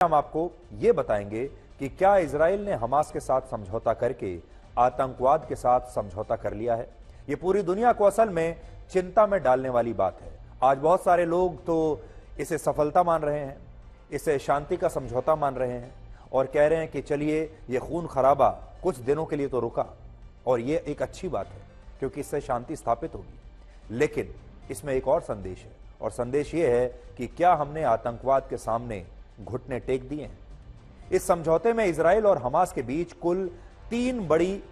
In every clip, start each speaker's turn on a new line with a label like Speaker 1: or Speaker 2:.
Speaker 1: हम आपको ये बताएंगे कि क्या इजराइल ने हमास के साथ समझौता करके आतंकवाद के साथ समझौता कर लिया है। ये पूरी दुनिया को असल में चिंता में डालने वाली बात है। आज बहुत सारे लोग तो इसे सफलता मान रहे हैं, इसे शांति का समझौता मान रहे हैं और कह रहे हैं कि चलिए ये खून खराबा कुछ दिनों के लिए तो रुका और ये एक अच्छी बात है क्योंकि इससे शांति स्थापित होगी। लेकिन इसमें एक और संदेश है और संदेश ये है कि क्या हमने आतंकवाद के सामने घुटने टेक दिए हैं। इस समझौते में इजराइल और हमास के बीच कुल 3 बड़ी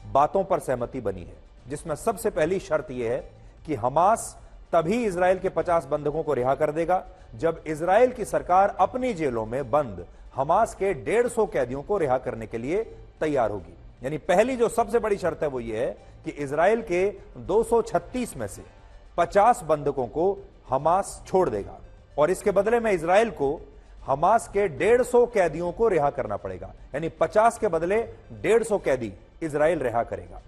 Speaker 1: बातों पर सहमति बनी है, जिसमें सबसे पहली शर्त यह है कि हमास तभी इजराइल के 50 बंधकों को रिहा कर देगा जब इजराइल की सरकार अपनी जेलों में बंद हमास के 150 कैदियों को रिहा करने के लिए तैयार होगी। यानी पहली जो सबसे बड़ी शर्त है वो ये है कि इजराइल के 236 में से 50 बंधकों को हमास छोड़ देगा और इसके बदले में इजराइल को हमास के 150 कैदियों को रिहा करना पड़ेगा। यानी 50 के बदले 150 कैदी इजराइल रिहा करेगा।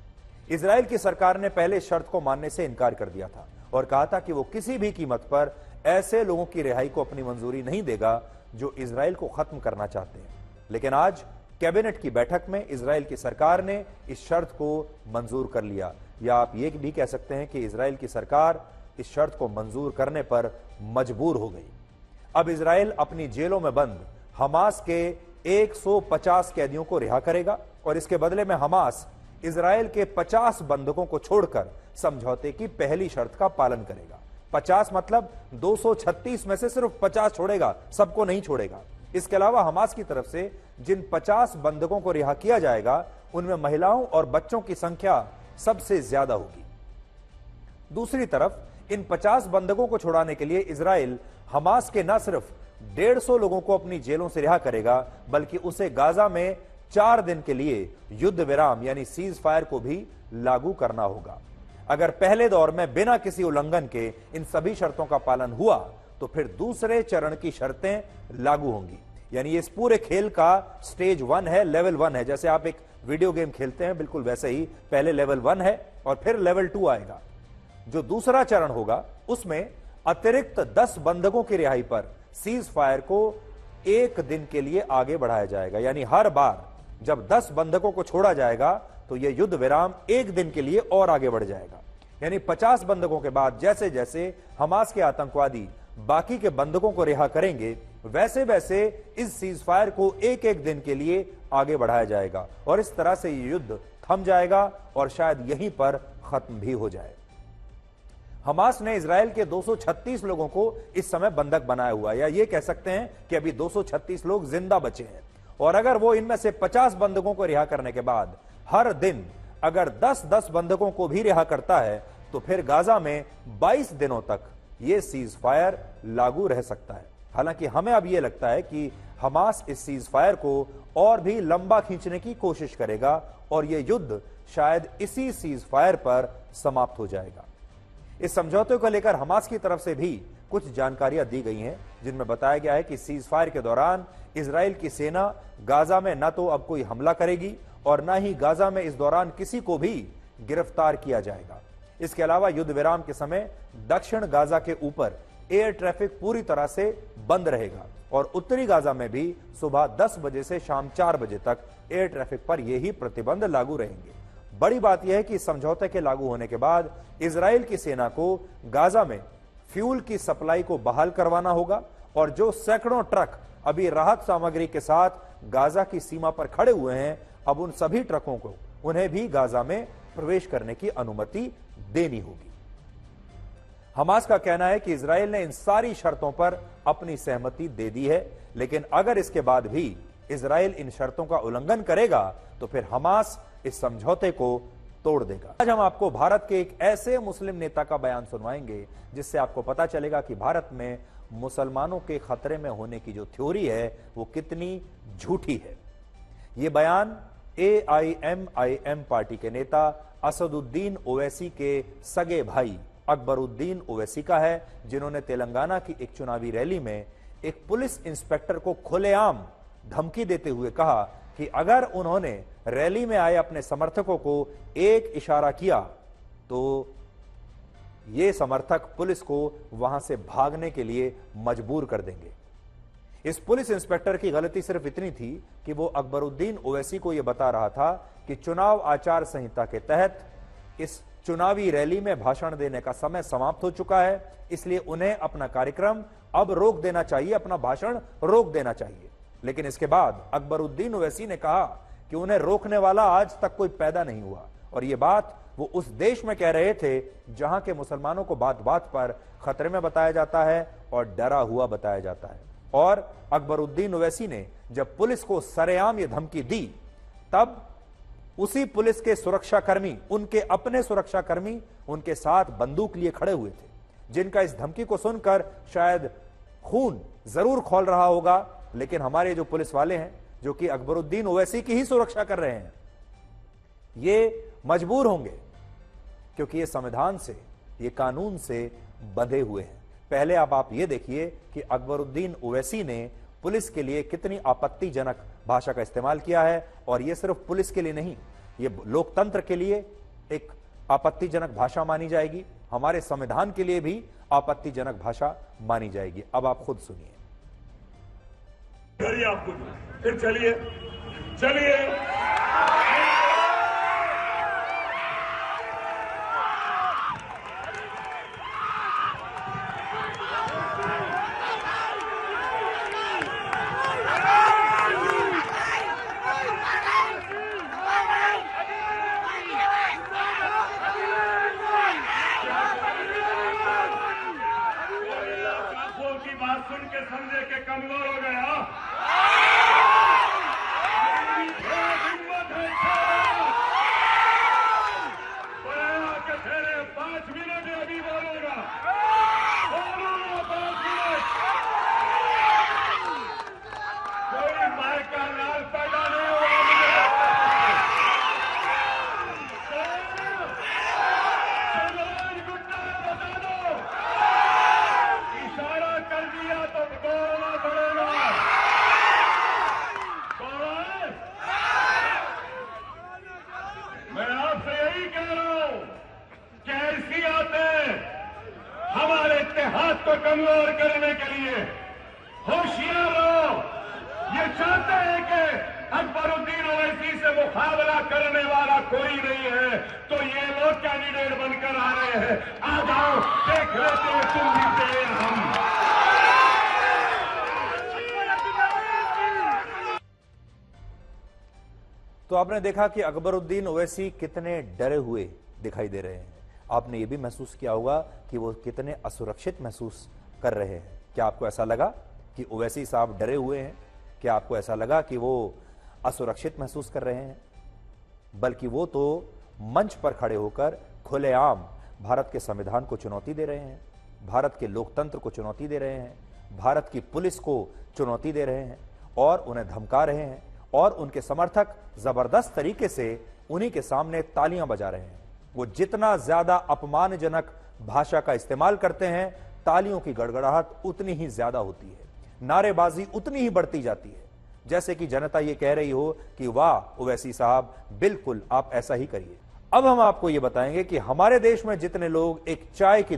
Speaker 1: इजराइल की सरकार ने पहले शर्त को मानने से इनकार कर दिया था और कहा था कि वो किसी भी कीमत पर ऐसे लोगों की रिहाई को अपनी मंजूरी नहीं देगा जो इजराइल को खत्म करना चाहते हैं। लेकिन आज कैबिनेट की बैठक में इजराइल की सरकार ने इस शर्त को मंजूर कर लिया, या आप ये भी कह सकते हैं कि इजराइल की सरकार इस शर्त को मंजूर करने पर मजबूर हो गई। अब इजराइल अपनी जेलों में बंद हमास के 150 कैदियों को रिहा करेगा और इसके बदले में हमास इजराइल के 50 बंधकों को छोड़कर समझौते की पहली शर्त का पालन करेगा। 50 मतलब 236 में से सिर्फ 50 छोड़ेगा, सबको नहीं छोड़ेगा। इसके अलावा हमास की तरफ से जिन 50 बंधकों को रिहा किया जाएगा उनमें महिलाओं और बच्चों की संख्या सबसे ज्यादा होगी। दूसरी तरफ इन 50 बंधकों को छुड़ाने के लिए इजराइल हमास के न सिर्फ 150 लोगों को अपनी जेलों से रिहा करेगा बल्कि उसे गाजा में 4 दिन के लिए युद्ध विराम यानी सीज फायर को भी लागू करना होगा। अगर पहले दौर में बिना किसी उल्लंघन के इन सभी शर्तों का पालन हुआ तो फिर दूसरे चरण की शर्तें लागू होंगी। यानी इस पूरे खेल का स्टेज 1 है, लेवल 1 है। जैसे आप एक वीडियो गेम खेलते हैं बिल्कुल वैसे ही पहले लेवल 1 है और फिर लेवल 2 आएगा। जो दूसरा चरण होगा उसमें अतिरिक्त 10 बंधकों की रिहाई पर सीज फायर को 1 दिन के लिए आगे बढ़ाया जाएगा। यानी हर बार जब 10 बंधकों को छोड़ा जाएगा तो यह युद्ध विराम 1 दिन के लिए और आगे बढ़ जाएगा। यानी 50 बंधकों के बाद जैसे जैसे हमास के आतंकवादी बाकी के बंधकों को रिहा करेंगे वैसे वैसे इस सीज फायर को 1-1 दिन के लिए आगे बढ़ाया जाएगा और इस तरह से यह युद्ध थम जाएगा और शायद यहीं पर खत्म भी हो जाए। हमास ने इजराइल के 236 लोगों को इस समय बंधक बनाया हुआ है, या ये कह सकते हैं कि अभी 236 लोग जिंदा बचे हैं और अगर वो इनमें से 50 बंधकों को रिहा करने के बाद हर दिन अगर 10-10 बंधकों को भी रिहा करता है तो फिर गाजा में 22 दिनों तक ये सीज फायर लागू रह सकता है। हालांकि हमें अब यह लगता है कि हमास इस सीज फायर को और भी लंबा खींचने की कोशिश करेगा और यह युद्ध शायद इसी सीज फायर पर समाप्त हो जाएगा। इस समझौते को लेकर हमास की तरफ से भी कुछ जानकारियां दी गई हैं जिनमें बताया गया है कि सीज फायर के दौरान इजराइल की सेना गाजा में न तो अब कोई हमला करेगी और न ही गाजा में इस दौरान किसी को भी गिरफ्तार किया जाएगा। इसके अलावा युद्ध विराम के समय दक्षिण गाजा के ऊपर एयर ट्रैफिक पूरी तरह से बंद रहेगा और उत्तरी गाजा में भी सुबह 10 बजे से शाम 4 बजे तक एयर ट्रैफिक पर यही प्रतिबंध लागू रहेंगे। बड़ी बात यह है कि समझौते के लागू होने के बाद इजराइल की सेना को गाजा में फ्यूल की सप्लाई को बहाल करवाना होगा और जो सैकड़ों ट्रक अभी राहत सामग्री के साथ गाजा की सीमा पर खड़े हुए हैं अब उन सभी ट्रकों को उन्हें भी गाजा में प्रवेश करने की अनुमति देनी होगी। हमास का कहना है कि इजराइल ने इन सारी शर्तों पर अपनी सहमति दे दी है, लेकिन अगर इसके बाद भी इजराइल इन शर्तों का उल्लंघन करेगा तो फिर हमास इस समझौते को तोड़ देगा। आज हम आपको भारत के एक ऐसे मुस्लिम नेता का बयान सुनवाएंगे जिससे आपको पता चलेगा कि भारत में मुसलमानों के खतरे में होने की जो थ्योरी है वो कितनी झूठी है। ये बयान AIMIM पार्टी के नेता असदुद्दीन ओवैसी के सगे भाई अकबरुद्दीन ओवैसी का है, जिन्होंने तेलंगाना की एक चुनावी रैली में एक पुलिस इंस्पेक्टर को खुलेआम धमकी देते हुए कहा कि अगर उन्होंने रैली में आए अपने समर्थकों को एक इशारा किया तो ये समर्थक पुलिस को वहां से भागने के लिए मजबूर कर देंगे। इस पुलिस इंस्पेक्टर की गलती सिर्फ इतनी थी कि वो अकबरुद्दीन ओवैसी को यह बता रहा था कि चुनाव आचार संहिता के तहत इस चुनावी रैली में भाषण देने का समय समाप्त हो चुका है, इसलिए उन्हें अपना कार्यक्रम अब रोक देना चाहिए, अपना भाषण रोक देना चाहिए। लेकिन इसके बाद अकबरुद्दीन ओवैसी ने कहा कि उन्हें रोकने वाला आज तक कोई पैदा नहीं हुआ, और यह बात वो उस देश में कह रहे थे जहां के मुसलमानों को बात बात पर खतरे में बताया जाता है और डरा हुआ बताया जाता है। और अकबरुद्दीन ओवैसी ने जब पुलिस को सरेआम ये धमकी दी, तब उसी पुलिस के सुरक्षाकर्मी, उनके अपने सुरक्षाकर्मी उनके साथ बंदूक लिए खड़े हुए थे, जिनका इस धमकी को सुनकर शायद खून जरूर खौल रहा होगा। लेकिन हमारे जो पुलिस वाले हैं, जो कि अकबरुद्दीन ओवैसी की ही सुरक्षा कर रहे हैं, ये मजबूर होंगे, क्योंकि ये संविधान से, ये कानून से बंधे हुए हैं। पहले आप ये देखिए कि अकबरुद्दीन ओवैसी ने पुलिस के लिए कितनी आपत्तिजनक भाषा का इस्तेमाल किया है, और ये सिर्फ पुलिस के लिए नहीं, ये लोकतंत्र के लिए एक आपत्तिजनक भाषा मानी जाएगी, हमारे संविधान के लिए भी आपत्तिजनक भाषा मानी जाएगी। अब आप खुद सुनिए।
Speaker 2: आपको फिर चलिए बात सुन के समझे के कमजोर हो गया। हिम्मत है कि तेरे 5 मिनट अभी बोलूंगा 5 मिनट। कोई मार का लाल पैदा नहीं हुआ मुझे। गुड्डा बता दो, इशारा कर दिया तो दौड़ना पड़ेगा। मैं आपसे यही कह रहा हूं कि ऐसी आते हमारे इत्तेहाद को कमजोर करने के लिए होशियार रहो। ये चाहते हैं कि अकबरुद्दीन ओवैसी से मुकाबला करने वाला कोई नहीं है, तो ये लोग कैंडिडेट बनकर आ रहे हैं। आ जाओ, देख लेते हैं तुम जीते हम।
Speaker 1: तो आपने देखा कि अकबरुद्दीन ओवैसी कितने डरे हुए दिखाई दे रहे हैं। आपने ये भी महसूस किया होगा कि वो कितने असुरक्षित महसूस कर रहे हैं। क्या आपको ऐसा लगा कि ओवैसी साहब डरे हुए हैं? क्या आपको ऐसा लगा कि वो असुरक्षित महसूस कर रहे हैं? बल्कि वो तो मंच पर खड़े होकर खुलेआम भारत के संविधान को चुनौती दे रहे हैं, भारत के लोकतंत्र को चुनौती दे रहे हैं, भारत की पुलिस को चुनौती दे रहे हैं और उन्हें धमका रहे हैं, और उनके समर्थक जबरदस्त तरीके से उन्हीं के सामने तालियां बजा रहे हैं। वो जितना ज्यादा अपमानजनक भाषा का इस्तेमाल करते हैं, तालियों की गड़गड़ाहट उतनी ही ज्यादा होती है, नारेबाजी उतनी ही बढ़ती जाती है, जैसे कि जनता ये कह रही हो कि वाह ओवैसी साहब, बिल्कुल आप ऐसा ही करिए। अब हम आपको ये बताएंगे कि हमारे देश में जितने लोग एक चाय की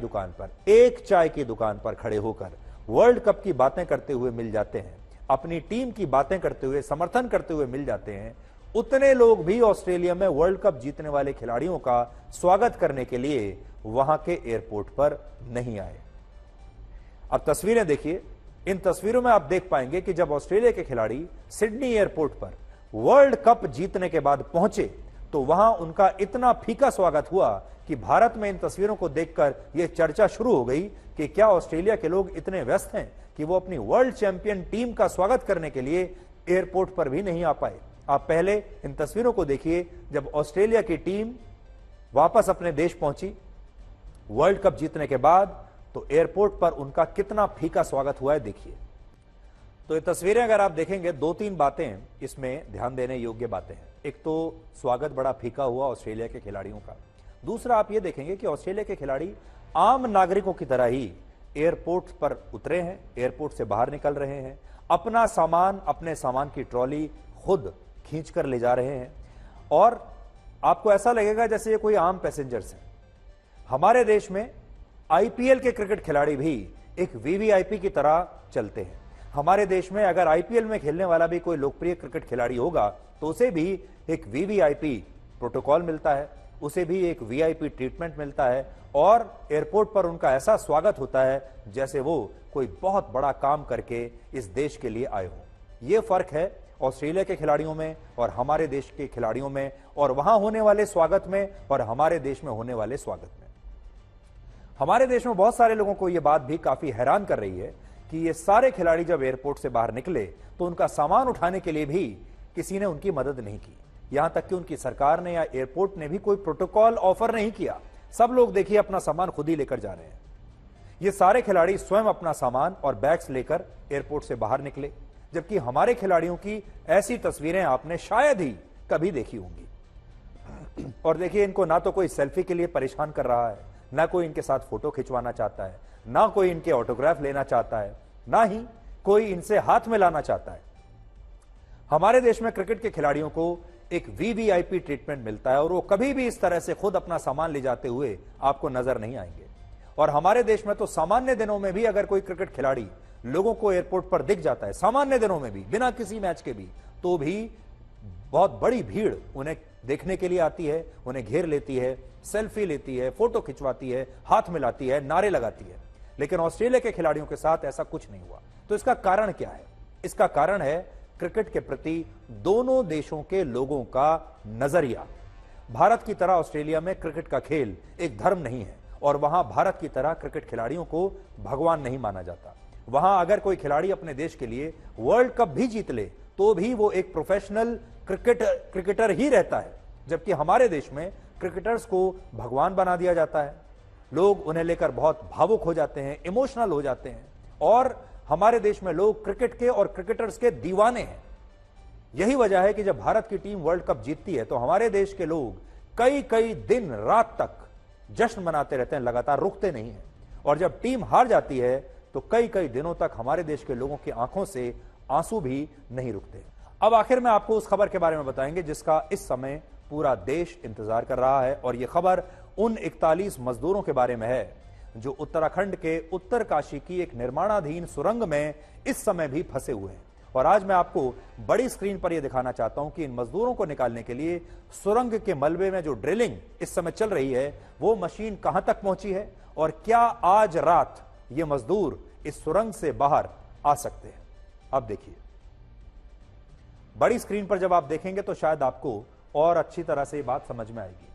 Speaker 1: दुकान पर खड़े होकर वर्ल्ड कप की बातें करते हुए मिल जाते हैं, अपनी टीम की बातें करते हुए, समर्थन करते हुए मिल जाते हैं, उतने लोग भी ऑस्ट्रेलिया में वर्ल्ड कप जीतने वाले खिलाड़ियों का स्वागत करने के लिए वहां के एयरपोर्ट पर नहीं आए। अब तस्वीरें देखिए। इन तस्वीरों में आप देख पाएंगे कि जब ऑस्ट्रेलिया के खिलाड़ी सिडनी एयरपोर्ट पर वर्ल्ड कप जीतने के बाद पहुंचे, तो वहां उनका इतना फीका स्वागत हुआ कि भारत में इन तस्वीरों को देखकर यह चर्चा शुरू हो गई कि क्या ऑस्ट्रेलिया के लोग इतने व्यस्त हैं कि वो अपनी वर्ल्ड चैंपियन टीम का स्वागत करने के लिए एयरपोर्ट पर भी नहीं आ पाए। आप पहले इन तस्वीरों को देखिए, जब ऑस्ट्रेलिया की टीम वापस अपने देश पहुंची वर्ल्ड कप जीतने के बाद, तो एयरपोर्ट पर उनका कितना फीका स्वागत हुआ है, देखिए। तो ये तस्वीरें अगर आप देखेंगे, 2-3 बातें इसमें ध्यान देने योग्य बातें हैं। एक तो स्वागत बड़ा फीका हुआ ऑस्ट्रेलिया के खिलाड़ियों का। दूसरा आप ये देखेंगे कि ऑस्ट्रेलिया के खिलाड़ी आम नागरिकों की तरह ही एयरपोर्ट पर उतरे हैं, एयरपोर्ट से बाहर निकल रहे हैं, अपना सामान, अपने सामान की ट्रॉली खुद खींच कर ले जा रहे हैं, और आपको ऐसा लगेगा जैसे ये कोई आम पैसेंजर्स हैं। हमारे देश में आईपीएल के क्रिकेट खिलाड़ी भी एक वीवीआईपी की तरह चलते हैं। हमारे देश में अगर आईपीएल में खेलने वाला भी कोई लोकप्रिय क्रिकेट खिलाड़ी होगा तो उसे भी एक वीवीआईपी प्रोटोकॉल मिलता है, उसे भी एक वीआईपी ट्रीटमेंट मिलता है और एयरपोर्ट पर उनका ऐसा स्वागत होता है जैसे वो कोई बहुत बड़ा काम करके इस देश के लिए आए हों। यह फर्क है ऑस्ट्रेलिया के खिलाड़ियों में और हमारे देश के खिलाड़ियों में, और वहां होने वाले स्वागत में और हमारे देश में होने वाले स्वागत में। हमारे देश में बहुत सारे लोगों को यह बात भी काफी हैरान कर रही है कि ये सारे खिलाड़ी जब एयरपोर्ट से बाहर निकले तो उनका सामान उठाने के लिए भी किसी ने उनकी मदद नहीं की। यहां तक कि उनकी सरकार ने या एयरपोर्ट ने भी कोई प्रोटोकॉल ऑफर नहीं किया। सब लोग देखिए अपना सामान खुद ही लेकर जा रहे हैं। ये सारे खिलाड़ी स्वयं अपना सामान और बैग्स लेकर एयरपोर्ट से बाहर निकले, जबकि हमारे खिलाड़ियों की ऐसी तस्वीरें आपने शायद ही कभी देखी होंगी। और देखिए, इनको ना तो कोई सेल्फी के लिए परेशान कर रहा है, ना कोई इनके साथ फोटो खिंचवाना चाहता है, ना कोई इनके ऑटोग्राफ लेना चाहता है, ना ही कोई इनसे हाथ मिलाना चाहता है। हमारे देश में क्रिकेट के खिलाड़ियों को एक वीवीआईपी ट्रीटमेंट मिलता है और वो कभी भी इस तरह से खुद अपना सामान ले जाते हुए आपको नजर नहीं आएंगे। और हमारे देश में तो सामान्य दिनों में भी अगर कोई क्रिकेट खिलाड़ी लोगों को एयरपोर्ट पर दिख जाता है, सामान्य दिनों में भी बिना किसी मैच के भी, तो भी बहुत बड़ी भीड़ उन्हें देखने के लिए आती है, उन्हें घेर लेती है, सेल्फी लेती है, फोटो खिंचवाती है, हाथ मिलाती है, नारे लगाती है। लेकिन ऑस्ट्रेलिया के खिलाड़ियों के साथ ऐसा कुछ नहीं हुआ। तो इसका कारण क्या है? इसका कारण है क्रिकेट के प्रति दोनों देशों के लोगों का नजरिया। भारत की तरह ऑस्ट्रेलिया में क्रिकेट का खेल एक धर्म नहीं है और वहां भारत की तरह क्रिकेट खिलाड़ियों को भगवान नहीं माना जाता। वहां अगर कोई खिलाड़ी अपने देश के लिए वर्ल्ड कप भी जीत ले तो भी वो एक प्रोफेशनल क्रिकेटर ही रहता है, जबकि हमारे देश में क्रिकेटर्स को भगवान बना दिया जाता है। लोग उन्हें लेकर बहुत भावुक हो जाते हैं, इमोशनल हो जाते हैं, और हमारे देश में लोग क्रिकेट के और क्रिकेटर्स के दीवाने हैं। यही वजह है कि जब भारत की टीम वर्ल्ड कप जीतती है तो हमारे देश के लोग कई कई दिन रात तक जश्न मनाते रहते हैं, लगातार रुकते नहीं हैं। और जब टीम हार जाती है तो कई कई दिनों तक हमारे देश के लोगों की आंखों से आंसू भी नहीं रुकते। अब आखिर में आपको उस खबर के बारे में बताएंगे जिसका इस समय पूरा देश इंतजार कर रहा है, और यह खबर उन 41 मजदूरों के बारे में है जो उत्तराखंड के उत्तरकाशी की एक निर्माणाधीन सुरंग में इस समय भी फंसे हुए हैं। और आज मैं आपको बड़ी स्क्रीन पर यह दिखाना चाहता हूं कि इन मजदूरों को निकालने के लिए सुरंग के मलबे में जो ड्रिलिंग इस समय चल रही है वो मशीन कहां तक पहुंची है, और क्या आज रात ये मजदूर इस सुरंग से बाहर आ सकते हैं। अब देखिए, बड़ी स्क्रीन पर जब आप देखेंगे तो शायद आपको और अच्छी तरह से बात समझ में आएगी।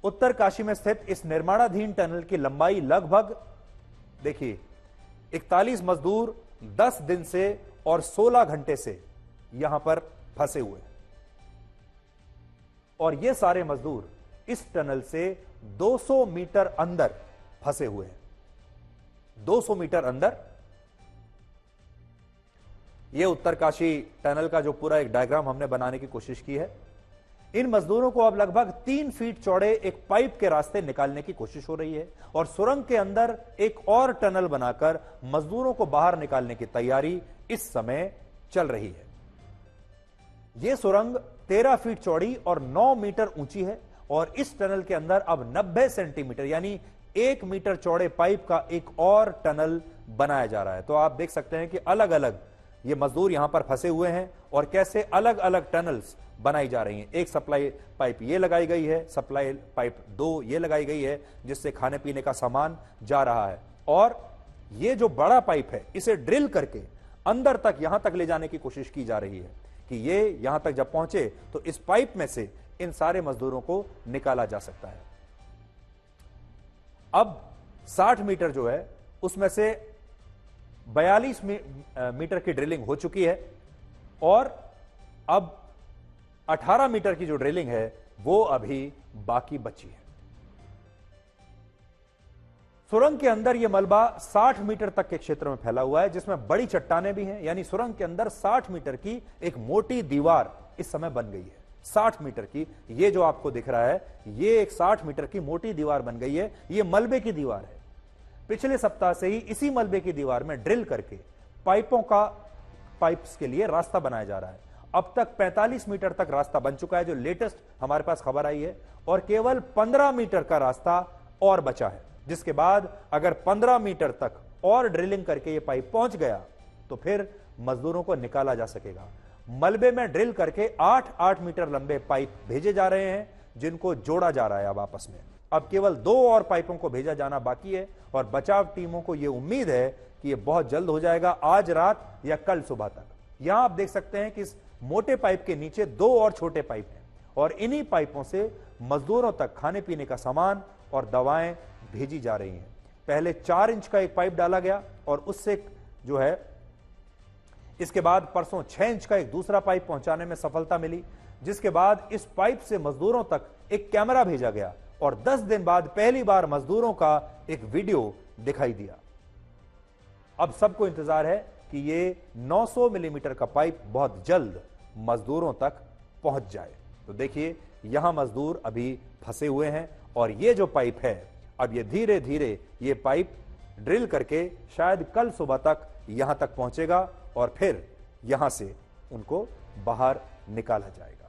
Speaker 1: उत्तरकाशी में स्थित इस निर्माणाधीन टनल की लंबाई लगभग देखिए 41 मजदूर 10 दिन से और 16 घंटे से यहां पर फंसे हुए हैं, और ये सारे मजदूर इस टनल से 200 मीटर अंदर फंसे हुए हैं। 200 मीटर अंदर। ये उत्तरकाशी टनल का जो पूरा एक डायग्राम हमने बनाने की कोशिश की है। इन मजदूरों को अब लगभग 3 फीट चौड़े एक पाइप के रास्ते निकालने की कोशिश हो रही है, और सुरंग के अंदर एक और टनल बनाकर मजदूरों को बाहर निकालने की तैयारी इस समय चल रही है। यह सुरंग 13 फीट चौड़ी और 9 मीटर ऊंची है, और इस टनल के अंदर अब 90 सेंटीमीटर यानी 1 मीटर चौड़े पाइप का एक और टनल बनाया जा रहा है। तो आप देख सकते हैं कि अलग अलग ये मजदूर यहां पर फंसे हुए हैं और कैसे अलग अलग टनल्स बनाई जा रही हैं। एक सप्लाई पाइप ये लगाई गई है, सप्लाई पाइप 2 ये लगाई गई है जिससे खाने पीने का सामान जा रहा है, और ये जो बड़ा पाइप है इसे ड्रिल करके अंदर तक यहां तक ले जाने की कोशिश की जा रही है कि ये यहां तक जब पहुंचे तो इस पाइप में से इन सारे मजदूरों को निकाला जा सकता है। अब 60 मीटर जो है उसमें से 42 मीटर की ड्रिलिंग हो चुकी है, और अब 18 मीटर की जो ड्रिलिंग है वो अभी बाकी बची है। सुरंग के अंदर यह मलबा 60 मीटर तक के क्षेत्र में फैला हुआ है, जिसमें बड़ी चट्टानें भी हैं, यानी सुरंग के अंदर 60 मीटर की एक मोटी दीवार इस समय बन गई है। 60 मीटर की, ये जो आपको दिख रहा है ये एक 60 मीटर की मोटी दीवार बन गई है। ये मलबे की दीवार है। पिछले सप्ताह से ही इसी मलबे की दीवार में ड्रिल करके पाइप्स के लिए रास्ता बनाया जा रहा है। अब तक 45 मीटर तक रास्ता बन चुका है, जो लेटेस्ट हमारे पास खबर आई है, और केवल 15 मीटर का रास्ता और बचा है, जिसके बाद अगर 15 मीटर तक और ड्रिलिंग करके ये पाइप पहुंच गया तो फिर मजदूरों को निकाला जा सकेगा। मलबे में ड्रिल करके 8-8 मीटर लंबे पाइप भेजे जा रहे हैं, जिनको जोड़ा जा रहा है अब आपस में। अब केवल 2 और पाइपों को भेजा जाना बाकी है और बचाव टीमों को यह उम्मीद है कि यह बहुत जल्द हो जाएगा, आज रात या कल सुबह तक। यहां आप देख सकते हैं कि इस मोटे पाइप के नीचे 2 और छोटे पाइप हैं और इन्हीं पाइपों से मजदूरों तक खाने पीने का सामान और दवाएं भेजी जा रही हैं। पहले 4 इंच का एक पाइप डाला गया और उससे जो है इसके बाद परसों 6 इंच का एक दूसरा पाइप पहुंचाने में सफलता मिली, जिसके बाद इस पाइप से मजदूरों तक एक कैमरा भेजा गया और 10 दिन बाद पहली बार मजदूरों का एक वीडियो दिखाई दिया। अब सबको इंतजार है कि ये 900 मिलीमीटर का पाइप बहुत जल्द मजदूरों तक पहुंच जाए। तो देखिए, यहां मजदूर अभी फंसे हुए हैं और ये जो पाइप है, अब ये धीरे धीरे ये पाइप ड्रिल करके शायद कल सुबह तक यहां तक पहुंचेगा और फिर यहां से उनको बाहर निकाला जाएगा।